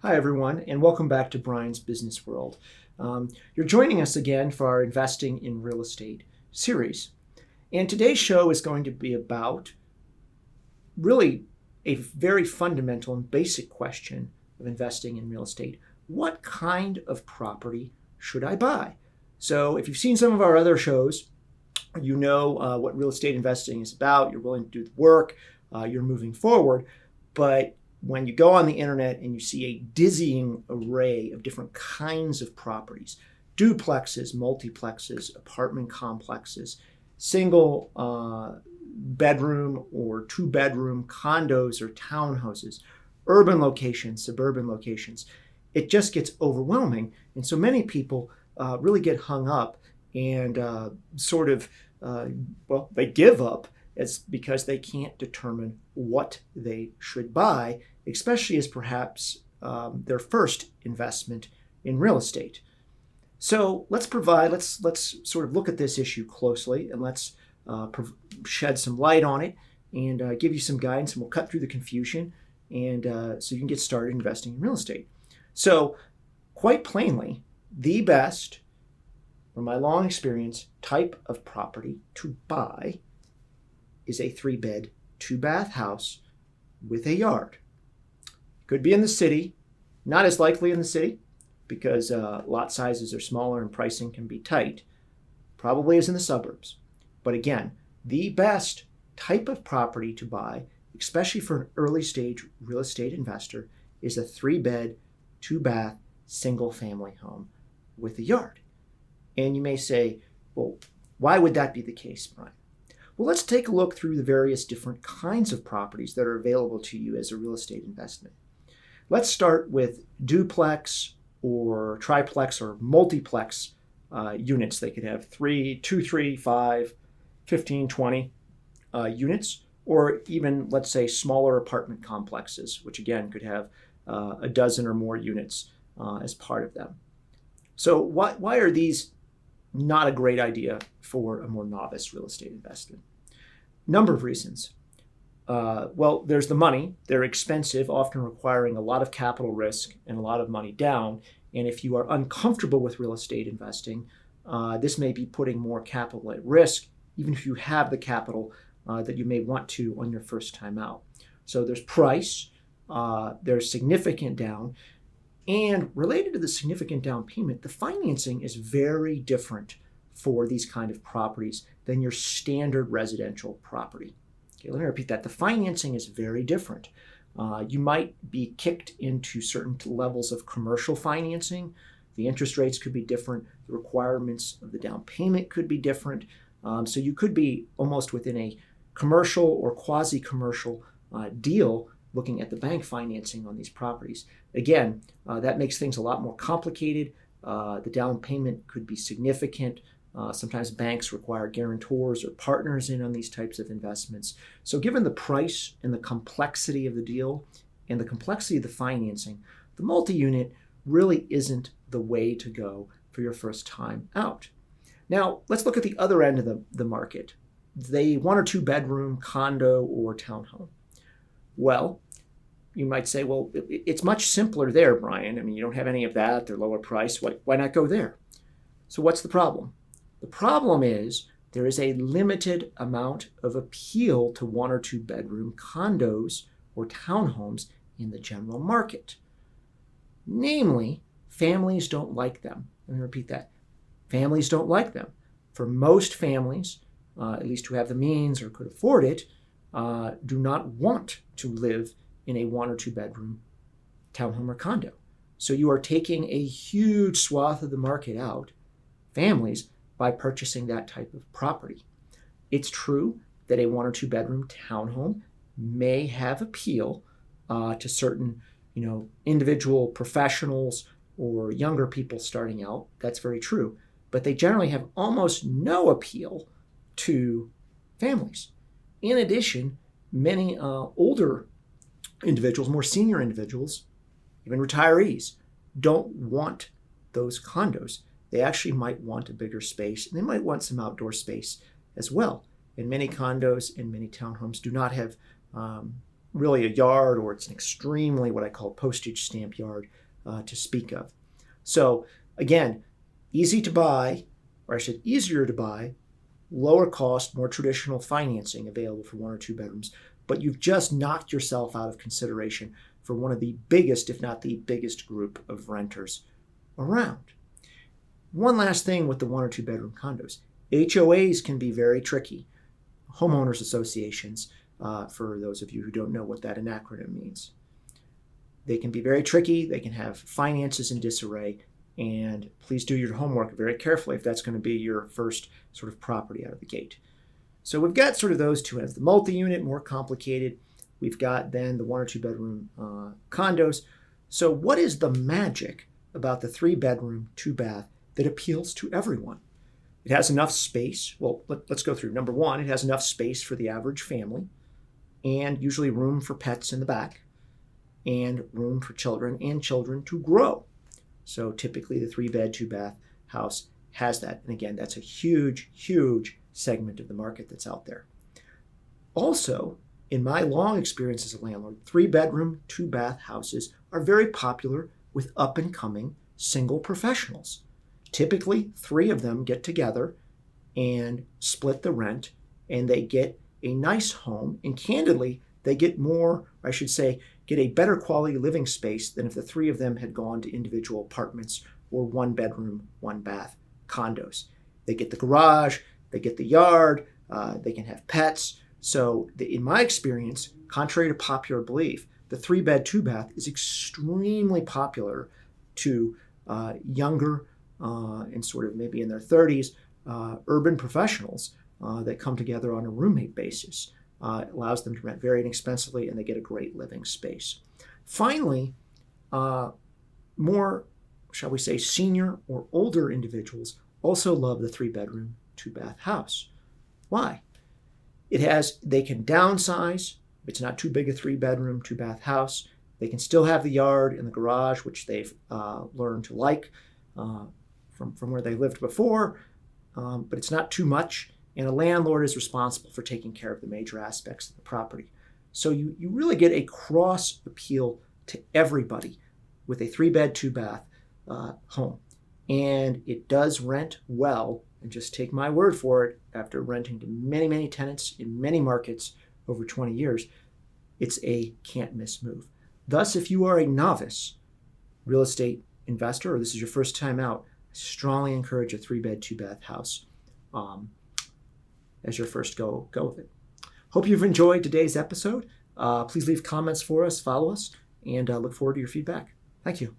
Hi, everyone, and welcome back to Bryan's Business World. You're joining us again for our Investing in Real Estate series. And today's show is going to be about really a very fundamental and basic question of investing in real estate. What kind of property should I buy? So if you've seen some of our other shows, you know what real estate investing is about. You're willing to do the work. You're moving forward. But when you go on the internet and you see a dizzying array of different kinds of properties, duplexes, multiplexes, apartment complexes, single bedroom or two bedroom condos or townhouses, urban locations, suburban locations, it just gets overwhelming. And so many people really get hung up and they give up. It's because they can't determine what they should buy, especially as perhaps their first investment in real estate. So let's sort of look at this issue closely, and let's shed some light on it and give you some guidance, and we'll cut through the confusion and so you can get started investing in real estate. So quite plainly, the best, from my long experience, type of property to buy is a 3-bed, 2-bath house with a yard. Could be in the city, not as likely in the city because lot sizes are smaller and pricing can be tight. Probably is in the suburbs. But again, the best type of property to buy, especially for an early stage real estate investor, is a 3-bed, 2-bath, single family home with a yard. And you may say, well, why would that be the case, Bryan? Well, let's take a look through the various different kinds of properties that are available to you as a real estate investment. Let's start with duplex or triplex or multiplex units. They could have 2, 3, 5, 15, 20 units, or even, let's say, smaller apartment complexes, which again could have a dozen or more units as part of them. So why are these not a great idea for a more novice real estate investment? Number of reasons. Well, there's the money. They're expensive, often requiring a lot of capital risk and a lot of money down. And if you are uncomfortable with real estate investing, this may be putting more capital at risk, even if you have the capital that you may want to on your first time out. So there's price, there's significant down, and related to the significant down payment, the financing is very different for these kind of properties than your standard residential property. Okay, let me repeat that. The financing is very different. You might be kicked into certain levels of commercial financing. The interest rates could be different. The requirements of the down payment could be different. So you could be almost within a commercial or quasi-commercial deal looking at the bank financing on these properties. Again, that makes things a lot more complicated. The down payment could be significant. Sometimes banks require guarantors or partners in on these types of investments. So given the price and the complexity of the deal and the complexity of the financing, the multi-unit really isn't the way to go for your first time out. Now, let's look at the other end of the market, the 1 or 2 bedroom condo or townhome. Well, you might say, well, it's much simpler there, Bryan. I mean, you don't have any of that. They're lower price. Why not go there? So what's the problem? The problem is there is a limited amount of appeal to 1 or 2 bedroom condos or townhomes in the general market. Namely, families don't like them. Let me repeat that. Families don't like them. For most families, at least who have the means or could afford it, do not want to live in a 1 or 2 bedroom townhome or condo. So you are taking a huge swath of the market out, families, by purchasing that type of property. It's true that a 1 or 2 bedroom townhome may have appeal to certain, individual professionals or younger people starting out. That's very true. But they generally have almost no appeal to families. In addition, many older individuals, more senior individuals, even retirees, don't want those condos. They actually might want a bigger space, and they might want some outdoor space as well. And many condos and many townhomes do not have really a yard, or it's an extremely what I call postage stamp yard to speak of. So again, easy to buy, or I said easier to buy, lower cost, more traditional financing available for 1 or 2 bedrooms, but you've just knocked yourself out of consideration for one of the biggest, if not the biggest group of renters around. One last thing with the 1 or 2 bedroom condos. HOAs can be very tricky. Homeowners associations, for those of you who don't know what that acronym means. They can be very tricky. They can have finances in disarray. And please do your homework very carefully if that's going to be your first sort of property out of the gate. So we've got sort of those two ends. The multi-unit, more complicated. We've got then the 1 or 2 bedroom condos. So what is the magic about the 3 bedroom, 2 bath that appeals to everyone? It has enough space. Well, let's go through. Number 1, it has enough space for the average family, and usually room for pets in the back, and room for children and children to grow. So typically the 3 bed, 2 bath house has that. And again, that's a huge, huge segment of the market that's out there. Also, in my long experience as a landlord, 3 bedroom, 2 bath houses are very popular with up and coming single professionals. Typically, 3 of them get together and split the rent, and they get a nice home. And candidly, they get more, I should say, get a better quality living space than if the 3 of them had gone to individual apartments or 1 bedroom, 1 bath condos. They get the garage, they get the yard, they can have pets. So in my experience, contrary to popular belief, the 3 bed, 2 bath is extremely popular to younger and sort of maybe in their 30s urban professionals that come together on a roommate basis. It allows them to rent very inexpensively, and they get a great living space. Finally, more, shall we say, senior or older individuals also love the 3 bedroom, 2 bath house. Why? They can downsize. It's not too big a 3 bedroom, 2 bath house. They can still have the yard and the garage, which they've learned to like from where they lived before, but it's not too much. And a landlord is responsible for taking care of the major aspects of the property. So you really get a cross appeal to everybody with a 3 bed, 2 bath home. And it does rent well. And just take my word for it, after renting to many, many tenants in many markets over 20 years, it's a can't miss move. Thus, if you are a novice real estate investor, or this is your first time out, I strongly encourage a 3 bed, 2 bath house as your first go of it. Hope you've enjoyed today's episode. Please leave comments for us, follow us, and look forward to your feedback. Thank you.